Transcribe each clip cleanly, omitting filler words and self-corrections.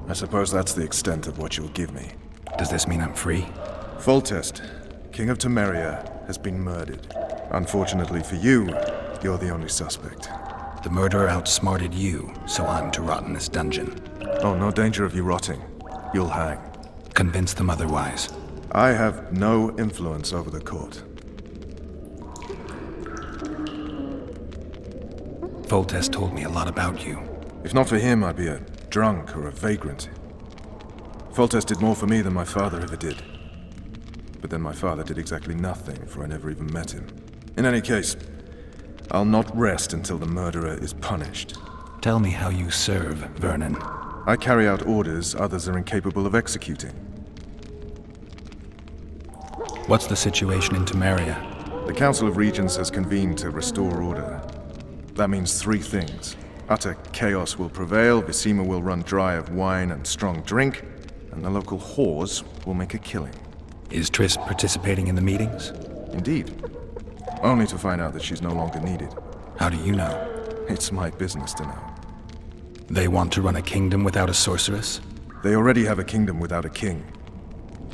I suppose that's the extent of what you'll give me. Does this mean I'm free? Foltest, King of Temeria, has been murdered. Unfortunately for you, you're the only suspect. The murderer outsmarted you, so I'm to rot in this dungeon. Oh, no danger of you rotting. You'll hang. Convince them otherwise. I have no influence over the court. Foltest told me a lot about you. If not for him, I'd be a drunk or a vagrant. Foltest did more for me than my father ever did. But then my father did exactly nothing, for I never even met him. In any case, I'll not rest until the murderer is punished. Tell me how you serve, Vernon. I carry out orders others are incapable of executing. What's the situation in Temeria? The Council of Regents has convened to restore order. That means three things. Utter chaos will prevail, Vizima will run dry of wine and strong drink, and the local whores will make a killing. Is Triss participating in the meetings? Indeed. Only to find out that she's no longer needed. How do you know? It's my business to know. They want to run a kingdom without a sorceress? They already have a kingdom without a king.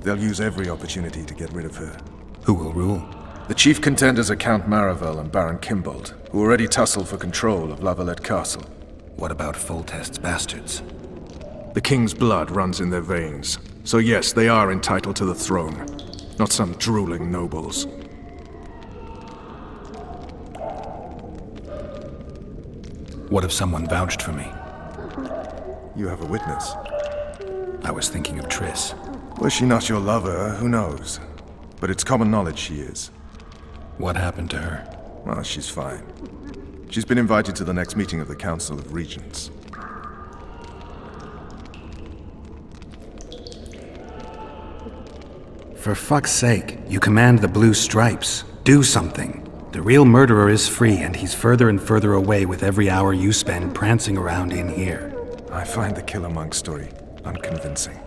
They'll use every opportunity to get rid of her. Who will rule? The chief contenders are Count Maravel and Baron Kimbold, who already tussle for control of La Valette Castle. What about Foltest's bastards? The king's blood runs in their veins, so yes, they are entitled to the throne, not some drooling nobles. What if someone vouched for me? You have a witness. I was thinking of Triss. Was she not your lover? Who knows? But it's common knowledge she is. What happened to her? Well, she's fine. She's been invited to the next meeting of the Council of Regents. For fuck's sake, you command the Blue Stripes. Do something. The real murderer is free, and he's further and further away with every hour you spend prancing around in here. I find the Killer Monk story unconvincing.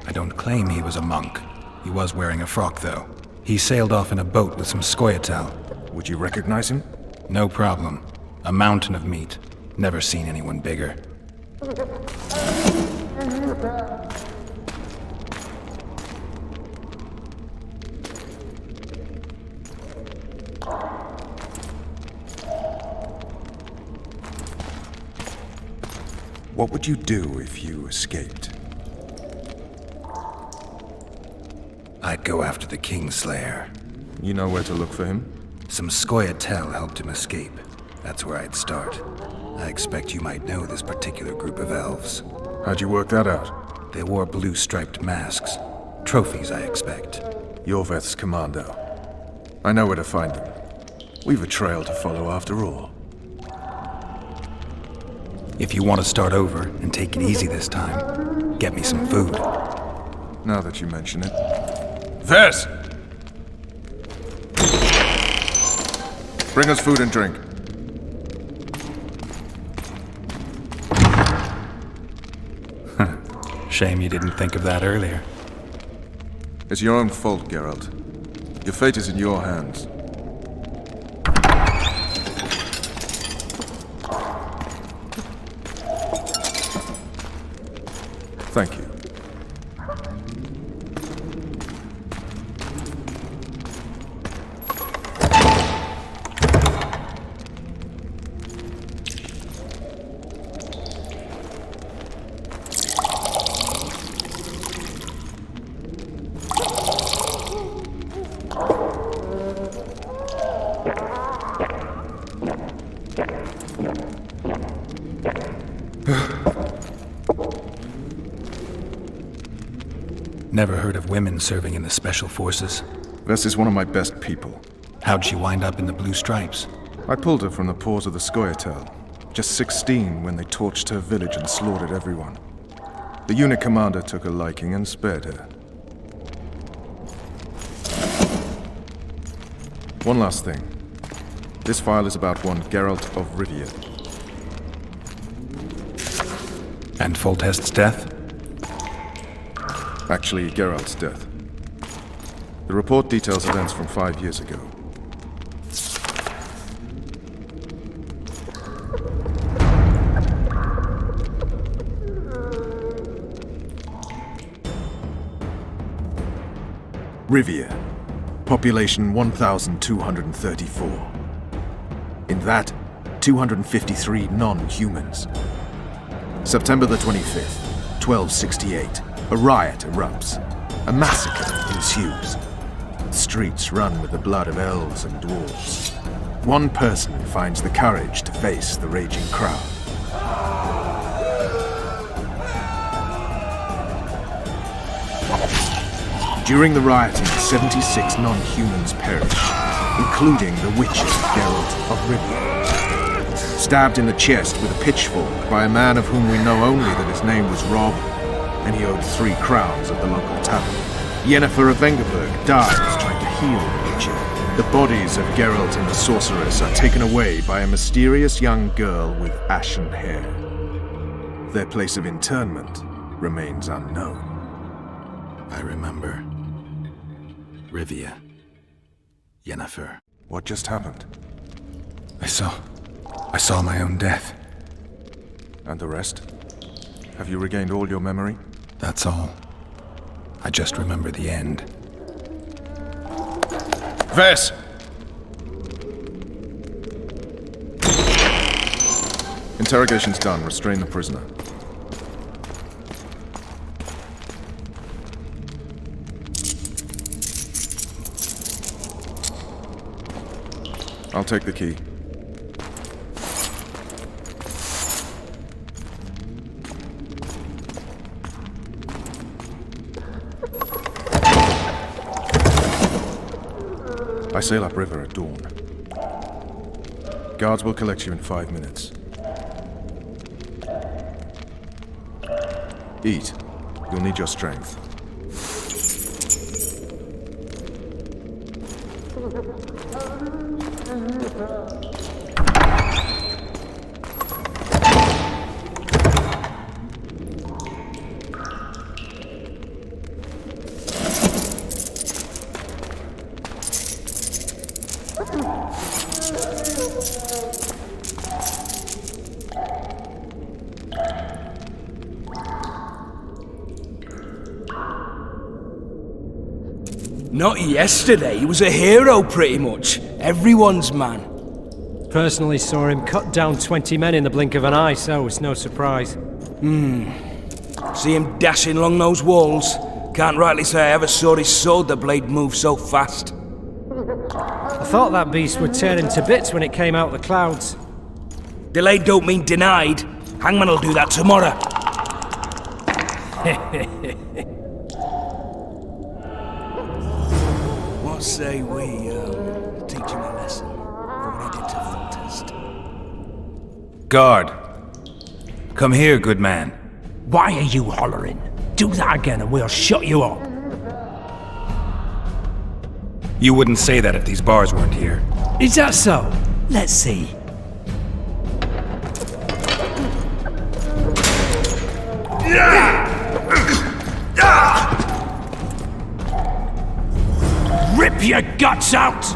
I don't claim he was a monk. He was wearing a frock, though. He sailed off in a boat with some Scoia'tael. Would you recognize him? No problem. A mountain of meat. Never seen anyone bigger. What would you do if you escaped? I'd go after the Kingslayer. You know where to look for him? Some Scoia'tael helped him escape. That's where I'd start. I expect you might know this particular group of elves. How'd you work that out? They wore blue-striped masks. Trophies, I expect. Yorveth's commando. I know where to find them. We've a trail to follow after all. If you want to start over and take it easy this time, get me some food. Now that you mention it. Vez! Bring us food and drink. Shame you didn't think of that earlier. It's your own fault, Geralt. Your fate is in your hands. Thank you. Never heard of women serving in the Special Forces. Vess is one of my best people. How'd she wind up in the Blue Stripes? I pulled her from the paws of the Scoia'tael. Just 16 when they torched her village and slaughtered everyone. The unit commander took a liking and spared her. One last thing. This file is about one Geralt of Rivia. And Foltest's death? Actually, Geralt's death. The report details events from 5 years ago. Rivia. Population 1,234. In that, 253 non-humans. September the 25th, 1268. A riot erupts. A massacre ensues. Streets run with the blood of elves and dwarves. One person finds the courage to face the raging crowd. During the rioting, 76 non-humans perish, including the witcher Geralt of Rivia. Stabbed in the chest with a pitchfork by a man of whom we know only that his name was Rob, and he owed 3 crowns at the local tavern. Yennefer of Vengerberg dies trying to heal the witcher. The bodies of Geralt and the sorceress are taken away by a mysterious young girl with ashen hair. Their place of internment remains unknown. I remember. Rivia. Yennefer. What just happened? I saw my own death. And the rest? Have you regained all your memory? That's all. I just remember the end. Vess! Interrogation's done. Restrain the prisoner. I'll take the key. I sail upriver at dawn. Guards will collect you in 5 minutes. Eat. You'll need your strength. Not yesterday, he was a hero pretty much. Everyone's man. Personally saw him cut down 20 men in the blink of an eye, so it's no surprise. See him dashing along those walls. Can't rightly say I ever saw his sword the blade move so fast. I thought that beast would tear him to bits when it came out of the clouds. Delayed don't mean denied. Hangman will do that tomorrow. What say we teach him a lesson for what he did to Foltest? Guard! Come here, good man. Why are you hollering? Do that again and we'll shut you up. You wouldn't say that if these bars weren't here. Is that so? Let's see. Rip your guts out!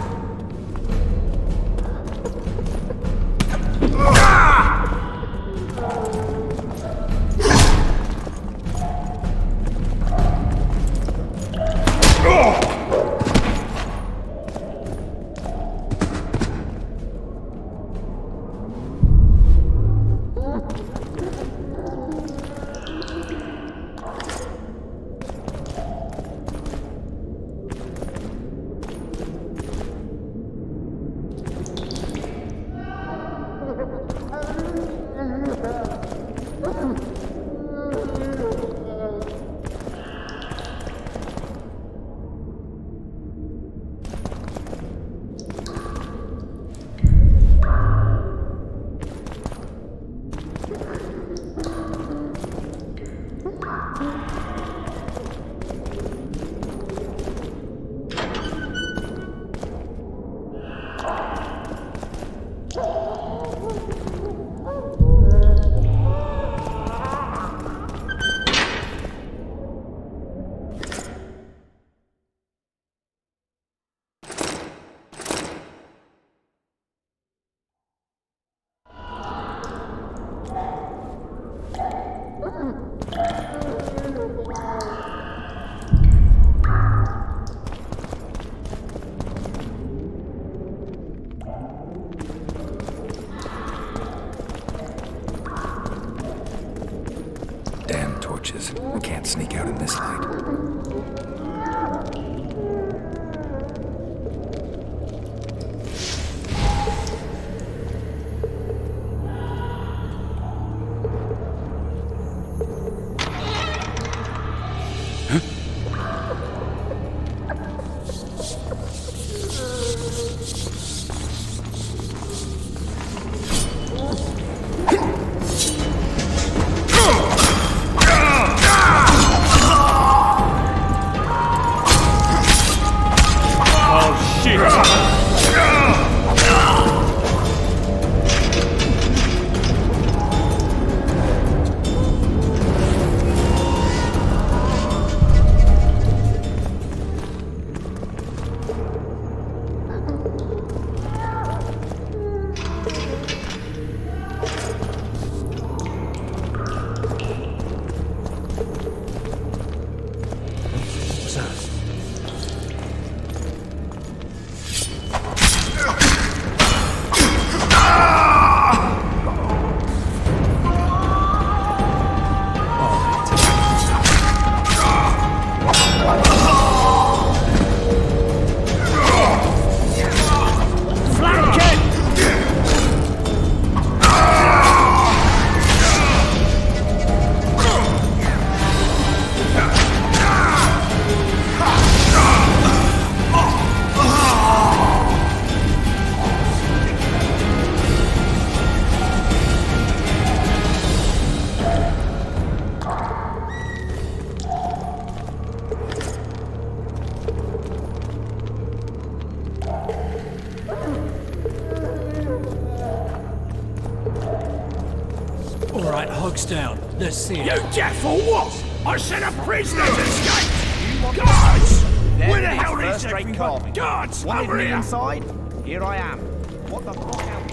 torches. We can't sneak out in this light. All right, hogs down. Let's see it. You deaf or what? I said a prisoner's escaped! Guards! Where the hell is everyone? Guards! Wanted Over me here! inside? Here I am. What the fuck happened?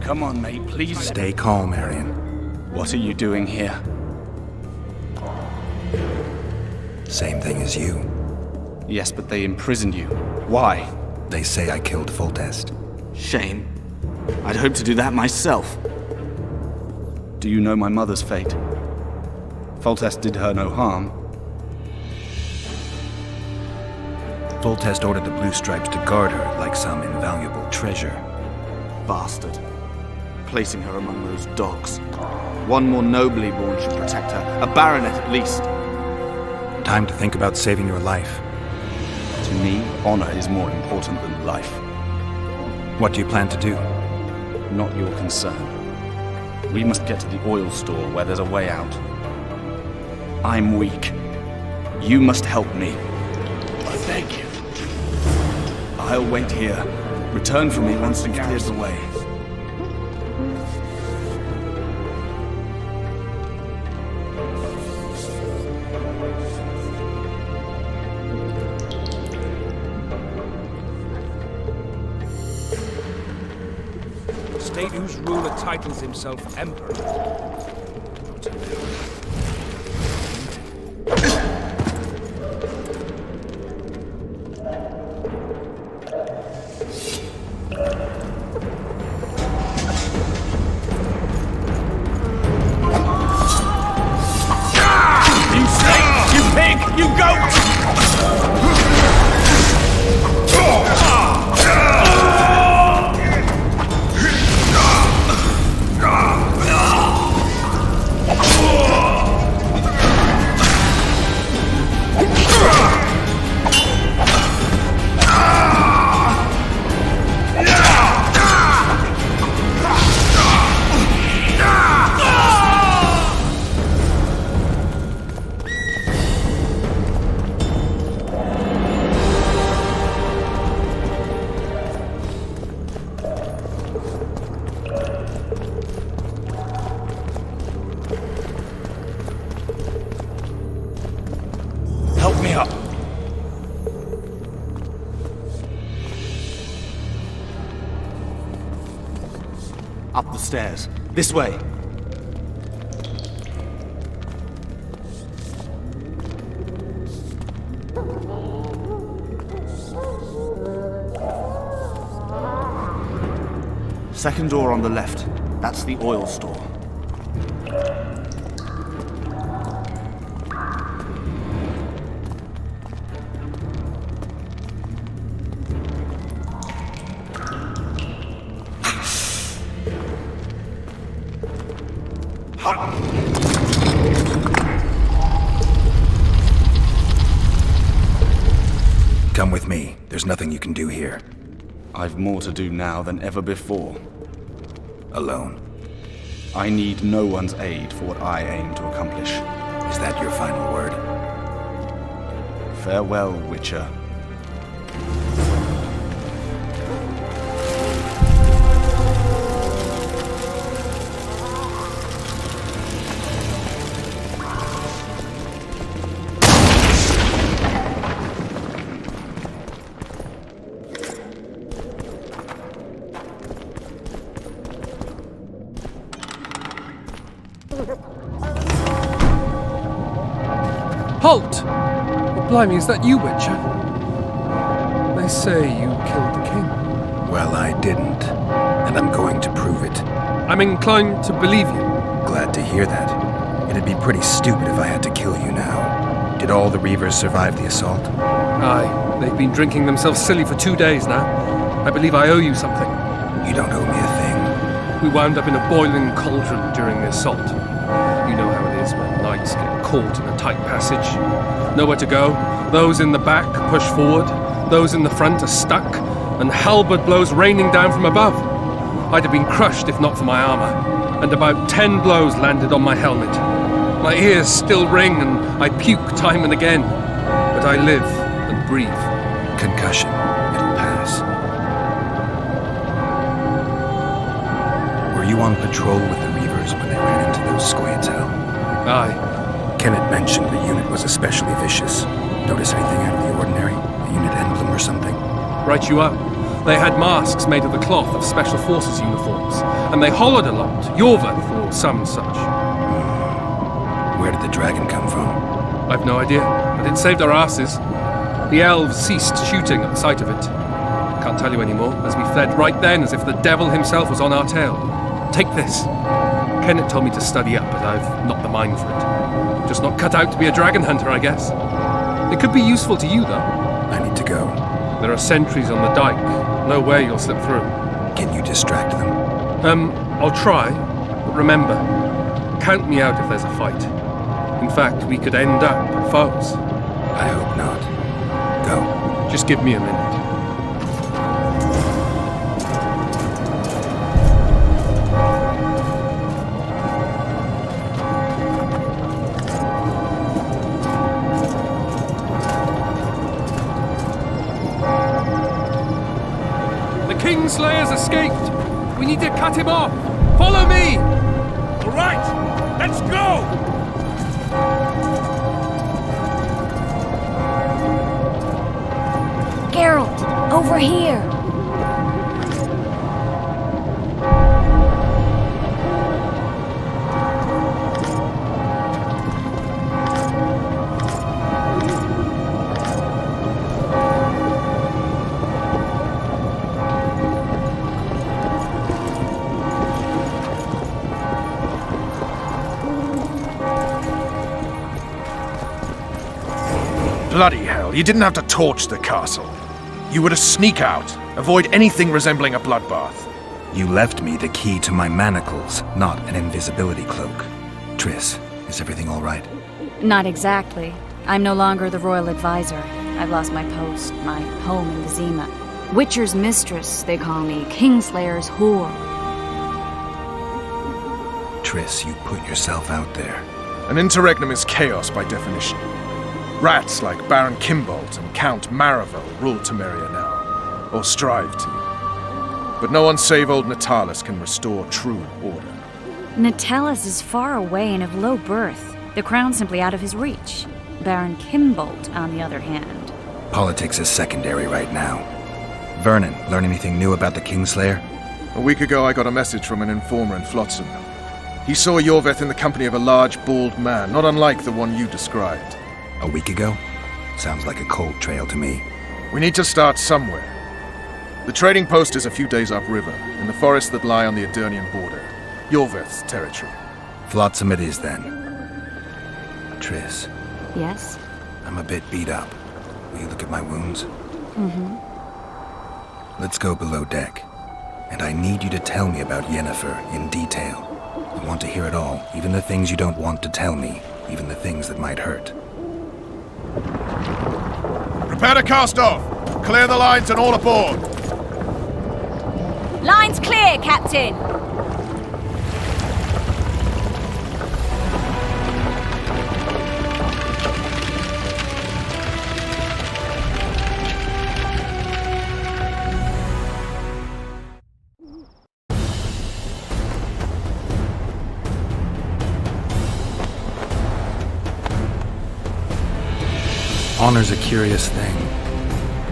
Come on, mate, please. Stay calm, Arian. What are you doing here? Same thing as you. Yes, but they imprisoned you. Why? They say I killed Foltest. Shame. I'd hoped to do that myself. Do you know my mother's fate? Foltest did her no harm. Foltest ordered the Blue Stripes to guard her like some invaluable treasure. Bastard. Placing her among those dogs. One more nobly born should protect her. A baronet at least. Time to think about saving your life. To me, honor is more important than life. What do you plan to do? Not your concern. We must get to the oil store where there's a way out. I'm weak. You must help me. I beg you. I'll wait here. Return for me once you've cleared the way. State whose ruler titles himself emperor. Not a You snake! You pig! You goat! Up the stairs. This way. Second door on the left. That's the oil store. Come with me. There's nothing you can do here. I've more to do now than ever before. Alone. I need no one's aid for what I aim to accomplish. Is that your final word? Farewell, Witcher. Halt! Oh, blimey, is that you, Witcher? They say you killed the king. Well, I didn't. And I'm going to prove it. I'm inclined to believe you. Glad to hear that. It'd be pretty stupid if I had to kill you now. Did all the Reavers survive the assault? Aye, they've been drinking themselves silly for 2 days now. I believe I owe you something. You don't owe me a thing. We wound up in a boiling cauldron during the assault. You know how it is when knights get caught in a tight passage. Nowhere to go. Those in the back push forward. Those in the front are stuck. And halberd blows raining down from above. I'd have been crushed if not for my armor. And about 10 blows landed on my helmet. My ears still ring and I puke time and again. But I live and breathe. Concussion. It'll pass. Were you on patrol with the Reavers when they ran into those Squayatel? Aye. Kenneth mentioned the unit was especially vicious. Notice anything out of the ordinary? A unit emblem or something? Right you are. They had masks made of the cloth of Special Forces uniforms, and they hollered a lot, Yorvath or some such. Where did the dragon come from? I've no idea, but it saved our asses. The elves ceased shooting at the sight of it. Can't tell you anymore, as we fled right then as if the devil himself was on our tail. Take this. Kenneth told me to study up, but I've not the mind for it. Just not cut out to be a dragon hunter, I guess. It could be useful to you, though. I need to go. There are sentries on the dike. No way you'll slip through. Can you distract them? I'll try, but remember, count me out if there's a fight. In fact, we could end up foes. I hope not. Go. Just give me a minute. Kingslayer's escaped! We need to cut him off! Follow me! All right, let's go! Geralt, over here! Bloody hell, you didn't have to torch the castle. You were to sneak out, avoid anything resembling a bloodbath. You left me the key to my manacles, not an invisibility cloak. Triss, is everything all right? Not exactly. I'm no longer the royal advisor. I've lost my post, my home in Vizima. Witcher's mistress, they call me. Kingslayer's whore. Triss, you put yourself out there. An interregnum is chaos by definition. Rats like Baron Kimbolt and Count Maravel rule Temeria now, or strive to. But no one save old Natalis can restore true order. Natalis is far away and of low birth. The crown's simply out of his reach. Baron Kimbolt, on the other hand. Politics is secondary right now. Vernon, learn anything new about the Kingslayer? A week ago, I got a message from an informer in Flotsam. He saw Yorveth in the company of a large, bald man, not unlike the one you described. A week ago? Sounds like a cold trail to me. We need to start somewhere. The trading post is a few days upriver, in the forests that lie on the Aedirnian border. Yorveth's territory. Flotsam it is, then. Triss, Yes? I'm a bit beat up. Will you look at my wounds? Let's go below deck. And I need you to tell me about Yennefer in detail. I want to hear it all, even the things you don't want to tell me, even the things that might hurt. Prepare to cast off! Clear the lines and all aboard! Line's clear, Captain! Honor's a curious thing.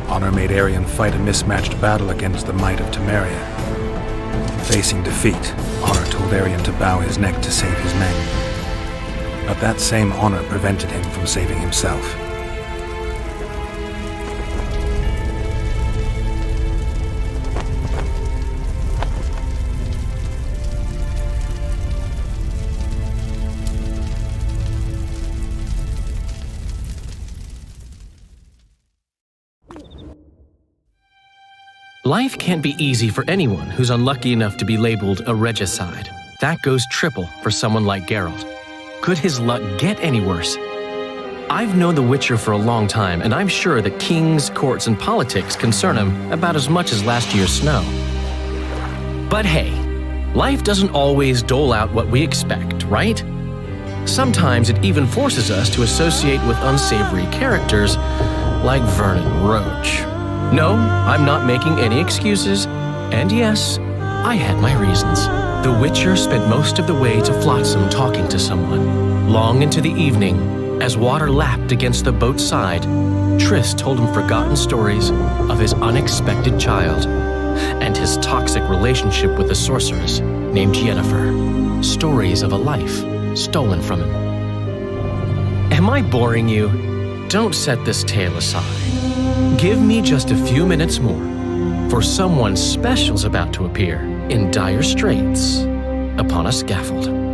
Honor made Arion fight a mismatched battle against the might of Temeria. Facing defeat, Honor told Arion to bow his neck to save his men. But that same honor prevented him from saving himself. Life can't be easy for anyone who's unlucky enough to be labeled a regicide. That goes triple for someone like Geralt. Could his luck get any worse? I've known The Witcher for a long time, and I'm sure that kings, courts, and politics concern him about as much as last year's snow. But hey, life doesn't always dole out what we expect, right? Sometimes it even forces us to associate with unsavory characters like Vernon Roach. No, I'm not making any excuses, and yes, I had my reasons. The Witcher spent most of the way to Flotsam talking to someone. Long into the evening, as water lapped against the boat's side, Triss told him forgotten stories of his unexpected child and his toxic relationship with a sorceress named Yennefer. Stories of a life stolen from him. Am I boring you? Don't set this tale aside. Give me just a few minutes more, for someone special's about to appear in dire straits upon a scaffold.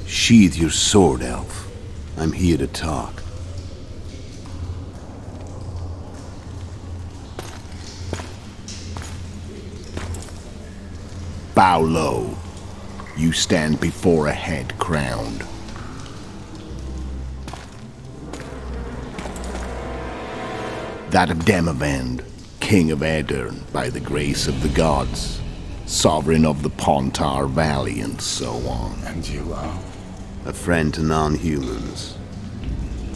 Sheathe your sword, Elf. I'm here to talk. Bow low. You stand before a head crowned. That of Demavend, king of Aedirn by the grace of the gods, sovereign of the Pontar Valley, and so on. And you are? A friend to non-humans.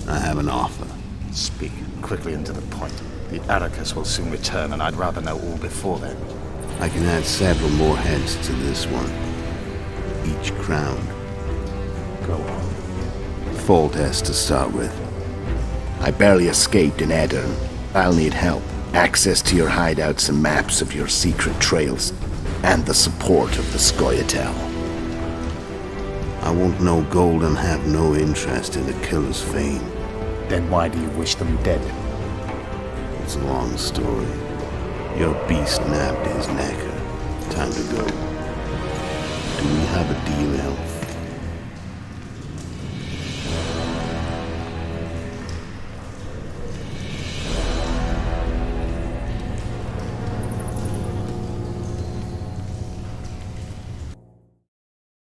I have an offer. Speak quickly and to the point. The Arrakis will soon return, and I'd rather know all before then. I can add several more heads to this one. Each crowned. Go on. Foltest to start with. I barely escaped in Aedirn. I'll need help. Access to your hideouts and maps of your secret trails. And the support of the Scoia'tael. I want no gold and have no interest in the killer's fame. Then why do you wish them dead? It's a long story. Your beast nabbed his necker. Time to go. Do we have a deal, Elf?